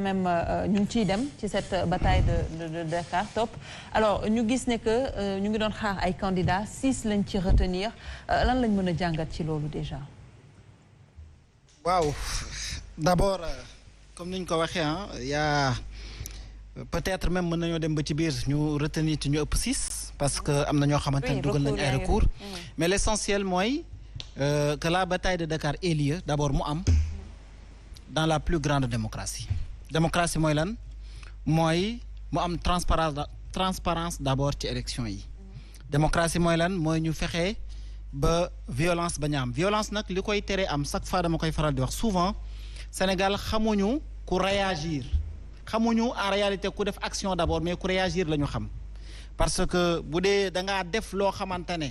même ñu ngi ciy dem ci cette bataille de Dakar Top alors ñu gis ne que ñu ngi doon xaar ay candidats 6 lañ ci retenir lan lañ mën a jàngat ci loolu déjà. waaw d'abord comme ni ñu ko waxee yaa peut-être même mën nañoo dem ba ci biir ñu retenir ci ñu ëpp 6 parce que am na ñoo xamante ne dugal nañ ay recours mais l'essentiel mooy que la bataille de Dakar ait lieu d'abord mu am dans la plus grande démocratie mooy lan mooy mu am transparence d'abord ci élection yi démocratie mooy lan mooy ñu fexe ba violence ba ñu am violence nag li koy tere am chaque fois dama koy faral di wax souvent Sénégal xamuñu ku réagir xamuñu en réalité ku def action d'abord mais ku réagir la ñu xam parce que bu dee da ngaa def loo xamante ne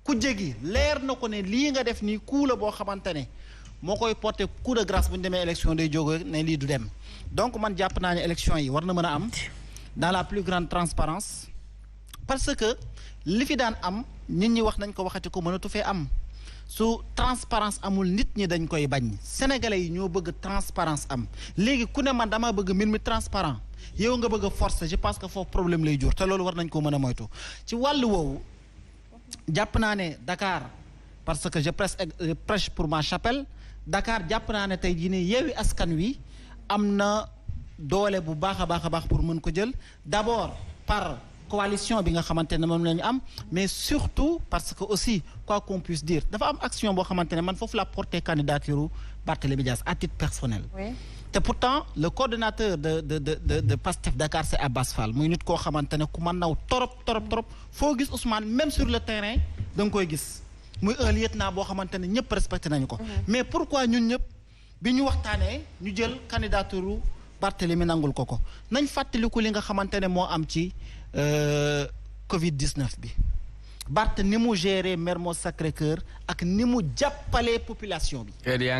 ku jégi leer na ko ne lii nga def nii coup la boo xamante ne moo koy porter coup de grâce bu ñu demee élection day jóge ne lii du dem donc man jàpp naa ne élection yi war na mën a am dans la plus grande transparence parce que li fi daan am nit ñi wax nañ ko waxati ko mënatu fee am su transparence amul nit ñi dañ koy bañ sénégalais yi ñoo bëgg transparence am léegi ku ne man dama bëgg mbir mi transparent yow nga bëgg a forcer je pense que foofu problème lay jur te loolu war nañ ko mën a moytu ci wàllu woowu jàpp naa ne Dakar parce que je prêche pour ma chapelle Dakar jàpp naa ne tey jii nii Yewwi Askan Wi am na doole bu baax a baax pour mën ko jël d'abord par coalition bi nga xamante ne moom la ñu am mais surtout parce que aussi quoi qu'on puisse dire dafa am action boo xamante ne man foofu la porter candidature Barthélémy Dias à titre personnel. Oui. te pourtant le coordonnateur de Pastef Dakar c'est Abbas Fall muy nit koo xamante ne ku ma naw trop foo gis Ousmane même sur le terrain da nga koy gis muy un lieutenant boo xamante ne ñëpp respecté nañu ko. mais pourquoi ñun ñëpp bi ñu waxtaanee ñu jël candidature Barthélémy nangul ko nañ fàttaliku li nga xamante ne moo am ci Covid-19 bi Barth ni mu gérer Mermoz Sacré-Cœur ak ni mu jàppalee population bi.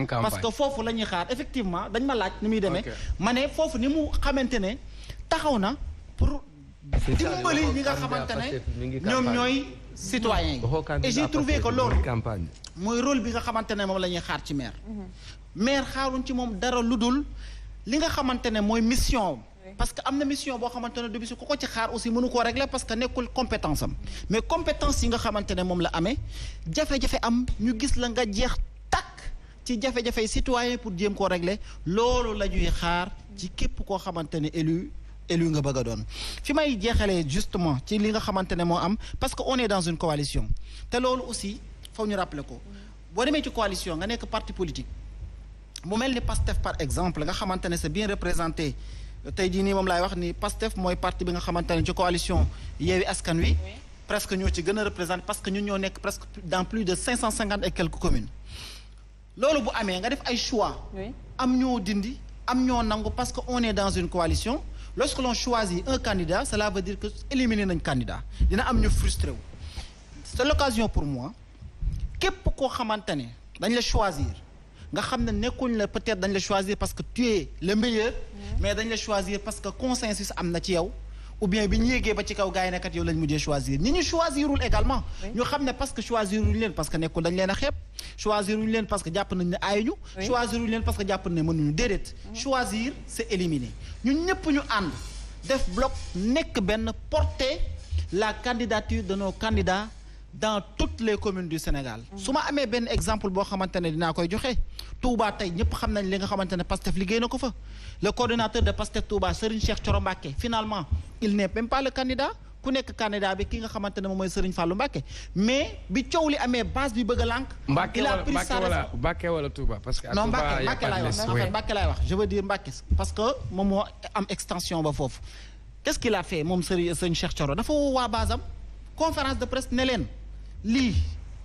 parce que foofu la ñuy xaar effectivement dañ ma laaj ni muy demee. ma ne foofu ni mu xamante ne taxaw na pour dimbali ñi nga xamante ne ñoom ñooy citoyens yi. et j'ai trouvé que loolu mooy rôle bi nga xamante ne moom la ñuy xaar ci maire. maire xaaruñ ci moom dara lu dul li nga xamante ne mooy mission. parce que am na mission boo xamante ne du bisu ku ko ci xaar aussi mënu koo régler parce que nekkul compétence am mais compétence yi nga xamante ne moom la amee jafe-jafe am ñu gis la nga jeex takk ci jafe-jafe citoyen pour jéem koo régler loolu la ñuy xaar ci képp koo xamante ne élu nga bëgg a doon fi may jeexalee justement ci li nga xamante ne moo am parce que on est dans une coalition te loolu aussi foog ñu rappeler ko boo demee ci coalition nga nekk parti politique mu mel ni Pastef par exemple nga xamante ne c'est bien représenté tey jii nii moom laay wax ni Pastef mooy parti bi nga xamante ne ci coalition Yewwi Askan Wi presque ñoo ci gën a représenté parce que ñun ñoo nekk presque dans plus de 550 et quelques communes loolu bu amee nga def ay choix am ñoo dindi am ñoo nangu parce que on est dans une coalition lorsque l'on choisit un candidat cela veut dire que éliminer nañ candidat dina am ñu frustré wu c'est l'occasion pour moi képp koo xamante ne dañ la choisir nga xam ne nekkuñ la peut-être dañ la choisir parce que tu es le meilleur mais dañ la choisir parce que consensus am na ci yow ou bien bi ñu yéegee ba ci kaw gars yi nekkat yow lañ mujjee choisir ñi ñu choisirul également ñu xam ne parce que choisiruñ leen parce que nekkul dañ leen a xeeb choisiruñ leen parce que jàpp nañ ne aayuñu choisiruñ leen parce que jàpp nañ ne mënuñu déedéet choisir c'est éliminer ñun ñëpp ñu ànd def bloc nekk benn porter la candidature de nos candidats dans toutes les communes du Sénégal su ma amee benn exemple boo xamante ne dinaa koy joxe Touba tey ñëpp xam nañ li nga xamante ne Pastef liggéey na ko fa le coordonnateur de Pastef Touba Serigne Cheikh Thioro Mbacké finalement il n'est même pas le candidat ku nekk candidat bi ki nga xamante ne moom mooy Serigne Fallou Mbacké mais bi coow li amee base bi bëgg a lànk il a pris sa Mbacké wala Touba parce que non Mbacké laay wax en fait Mbacké laay wax je veux dire Mbacké parce que moom moo am extension ba foofu qu'est-ce qu'il a fait moom Serigne Cheikh Thioro dafa woo waa base am conférence de presse ne leen lii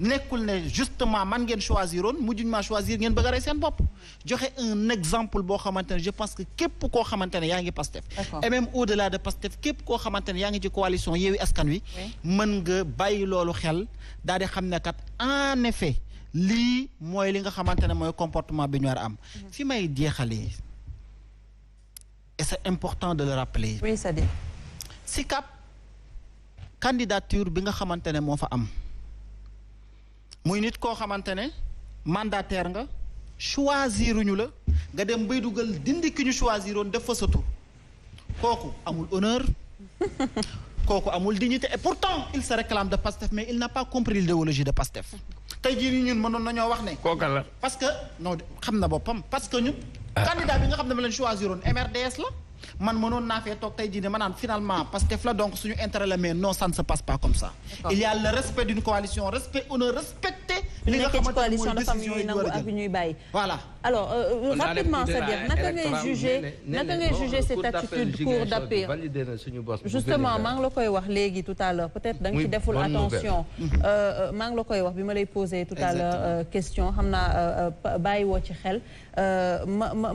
nekkul ne justement man ngeen choisiroon mujjuñ maa choisir ngeen bëgg a rey seen bopp joxe un exemple boo xamante ne je pense que képp koo xamante ne yaa ngi Pastef et même au-delà de Pastef képp koo xamante ne yaa ngi ci coalition Yewwi Askan Wi mën nga bàyyi loolu xel daal di xam ne kat en effet lii mooy li nga xamante ne mooy comportement bi ñu war a am fi may jeexalee et c'est important de le rappeler oui c'est-à-dire SICAP candidature bi nga xamante ne moo fa am muy nit koo xamante ne mandataire nga choisiruñu la nga dem bay dugal dindi ki ñu choisiroon def fa sa tur kooku amul honneur kooku amul dignité et pourtant il se réclame de Pastef mais il n'a pas compris l'idéologie de Pastef tey jii nii ñun mënoon nañoo wax ne. kooka la parce que non xam na boppam parce que ñun. candidat bi nga xam ne ma leen choisiroon MRDS la. man mënoon naa fee toog tey jii ne ma naan finalement Pastef la donc suñu intérêt la mais non ça ne se passe pas comme ça. il y a le respect d'une coalition respect honneur respecter. li nga xamante ne mooy décision yi ñu war a jël ñuy bàyyi. voilà alors rapidement c'est-à-dire naka ngay juger cette attitude cour d'appel justement maa ngi la koy wax léegi tout à l'heure peut-être da nga ci deful attention. maa ngi la koy wax bi ma lay poser tout à l'heure question xam naa bàyyi woo ci xel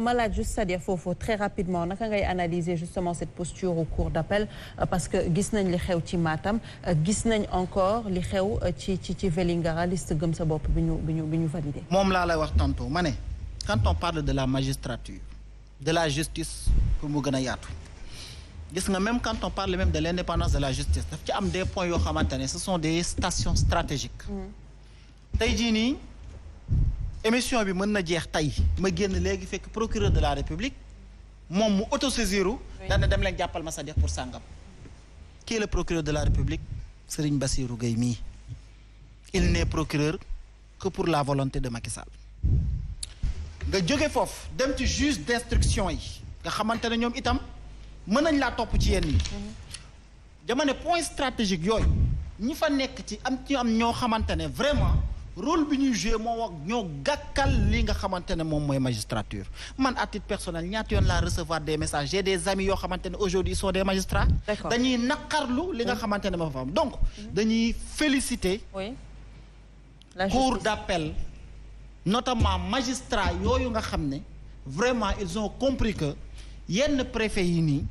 ma laaj juste c'est-à-dire foofu très rapidement naka ngay analyser justement cette posture au cour d'appel parce que gis nañ li xew ci Matam gis nañ encore li xew ci Vélingara liste gëm sa bopp bi ñu validé. moom laa lay wax tantôt ma ne quand on parle de la magistrature de la justice pour mu gën a yaatu gis nga même quand on parle même de l'indépendance de la justice daf ci am des points yoo xamante ne ce sont des stations stratégiques. tey jii nii émission bi mën na jeex tey ma génn léegi fekk procureur de la République moom mu autosaisiru dana dem leen jàppal ma sa def pour sàngam qui est le procureur de la République Serigne Bassirou Gueye mii il n'est procureur que pour la volonté de Macky Sall nga jóge foofu dem ci juge d'instruction yi nga xamante ne ñoom itam mën nañ laa topp ci yenn yi dama ne point stratégique yooyu ñi fa nekk ci am ñoo xamante ne vraiment rôle bi ñuy joué moo wax ñoo gàkkal li nga xamante ne moom mooy magistrature man à titre personnel ñaata yoon laa recevoir des messages j'ai des amis yoo xamante ne aujourd'hui ils sont des magistrats dañuy naqarlu li nga xamante ne ma fa am donc dañuy féliciter cour d'appel notamment magistrats yooyu nga xam ne vraiment ils ont compris que yenn préfets yi nii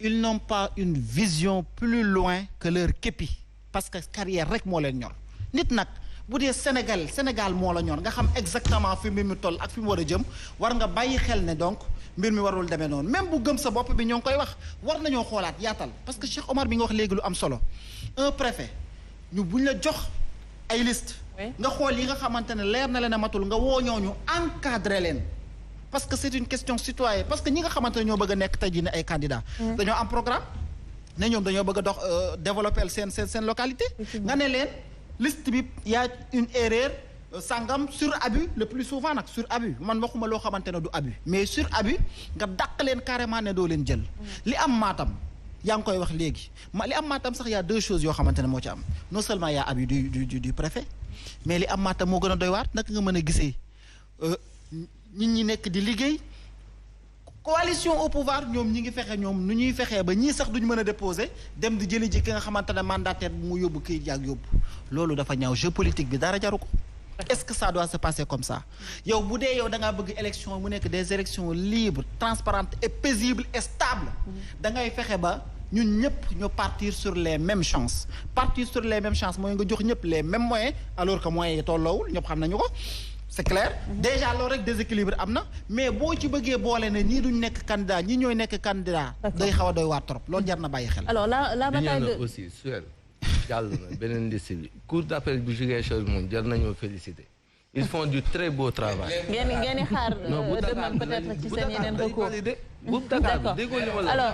ils n'ont pas une vision plus loin que leur képi parce que carrière rek moo leen ñor nit nag bu dee Sénégal moo la ñor nga xam exactement fi mbir mi toll ak fi mu war a jëm war nga bàyyi xel ne donc mbir mi warul demee noonu même bu gëm sa bopp bi ñoo ngi koy wax war nañoo xoolaat yaatal parce que Cheikh Omar bi nga wax léegi lu am solo un préfet ñu buñ la jox ay liste nga xool yi nga xamante ne leer na leen a matul nga woo ñooñu encadrer leen parce que c'est une question citoyenne parce que ñi nga xamante ne ñoo bëgg a nekk tey jii ne ay candidats dañoo am programme ne ñoom dañoo bëgg a dox développer seen localité nga ne leen liste bi y a une erreur sangam sur abus le plus souvent nag sur abus man waxuma loo xamante ne du abus mais sur abus nga dàq leen carrément ne doo leen jël li am Matam yaa ngi koy wax léegi li am Matam sax y a deux choses yoo xamante ne moo ci am non seulement y a abus du préfet mais li am Matam moo gën a doy waar naka nga mën a gisee nit ñi nekk di liggéey coalition au pouvoir ñoom ñi ngi fexe ñoom nu ñuy fexee ba ñii sax duñ mën a déposer dem di jëli ji ki nga xamante ne mandataire bu mu yóbbu kii jaag yóbbu loolu dafa ñaaw jeu politique bi dara jaru ko est-ce que ça doit se passer comme ça yow bu dee yow da ngaa bëgg élection mu nekk des élections libres transparentes et paisibles et stables da ngay fexe ba ñun ñëpp ñu partir sur les mêmes chances mooy nga jox ñëpp les mêmes moyens alors que moyens yi tolloowul ñëpp xam nañu ko c'est clair déjà loolu rek déséquilibre am na mais boo ci bëggee boole ne ñii duñ nekk candidat ñii ñooy nekk candidat day xaw a doy waar trop loolu jar na bàyyi xel alors la bataille de aussi Suel jàll na beneen liste bi cour d'appel bu Ziguinchor moom jar nañoo féliciter ils font du très beau travail. ngeen xaar demande peut-être ci seen yeneen recours. D'accord. Alors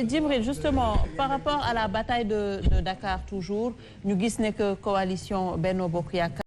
Djibril justement par rapport à la bataille de Dakar toujours ñu gis ne que coalition Benno Bokk Yaakaar